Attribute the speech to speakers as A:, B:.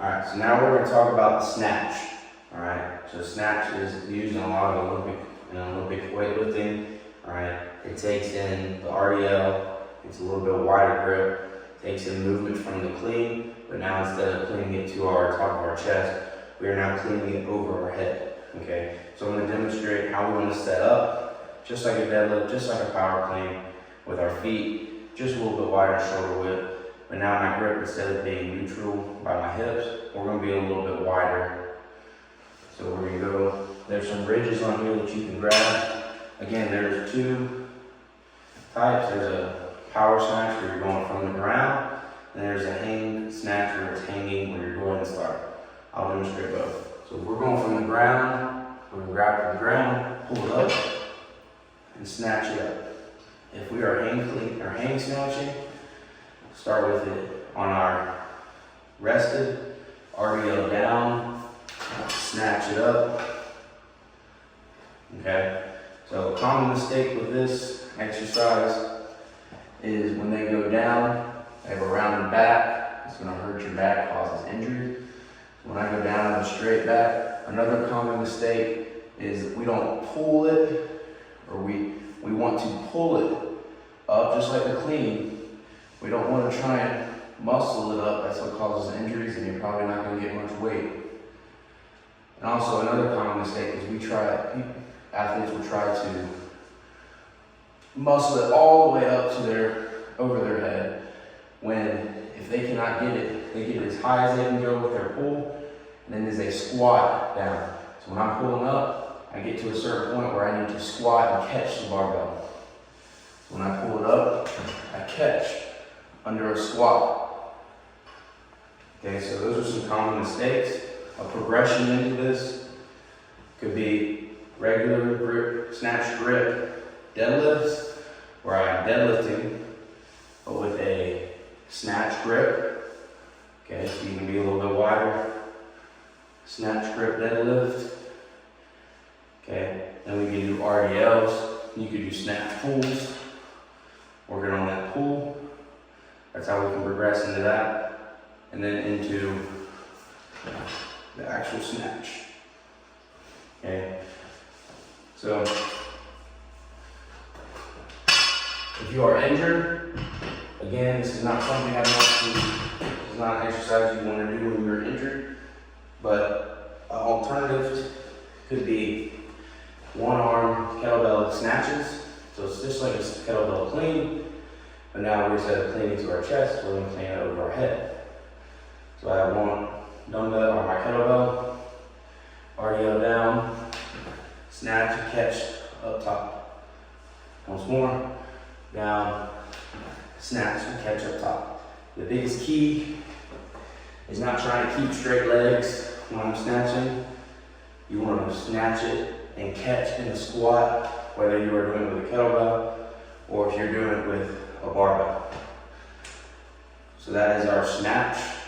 A: Alright, so now we're going to talk about the snatch. Alright, so snatch is used in a lot of Olympic weightlifting. Alright, it takes in the RDL, it's a little bit wider grip, takes in movement from the clean, but now instead of cleaning it to our top of our chest, we are now cleaning it over our head. Okay, so I'm going to demonstrate how we want to set up, just like a deadlift, just like a power clean, with our feet just a little bit wider shoulder width. But now my grip, instead of being neutral by my hips, we're going to be a little bit wider. So we're going to go, there's some ridges on here that you can grab. Again, there's two types. There's a power snatch where you're going from the ground, and there's a hang snatch where it's hanging where you're going to start. I'll demonstrate both. So if we're going from the ground, we're going to grab from the ground, pull it up, and snatch it up. If we are hang snatching, start with it on our rested, RDL down, snatch it up. Okay, so a common mistake with this exercise is when they go down, they have a rounded back. It's going to hurt your back, causes injury. When I go down, I have a straight back. Another common mistake is we don't pull it, or we want to pull it up just like the clean. We don't want to try and muscle it up. That's what causes injuries, and you're probably not going to get much weight. And also another common mistake is athletes will try to muscle it all the way up to over their head, when if they cannot get it, they get it as high as they can go with their pull, and then as they squat down. So when I'm pulling up, I get to a certain point where I need to squat and catch the barbell. So when I pull it up, I catch under a squat. Okay, so those are some common mistakes. A progression into this could be regular grip, snatch grip deadlifts, where I'm deadlifting, but with a snatch grip. Okay, so you can be a little bit wider. Snatch grip deadlift. Okay, then we can do RDLs. You could do snatch pulls. Working on that pull. That's how we can progress into that. And then into the actual snatch. Okay, so if you are injured, again, this is not something this is not an exercise you want to do when you're injured, but an alternative could be one arm kettlebell snatches. So it's just like a kettlebell clean, but now instead of cleaning to our chest, we're going to clean it over our head. So I have one dumbbell or my kettlebell, RDL down, snatch and catch up top. Once more, down, snatch and catch up top. The biggest key is not trying to keep straight legs when I'm snatching. You want to snatch it and catch in the squat, whether you are doing it with a kettlebell or if you're doing it with a barbell. So that is our snatch.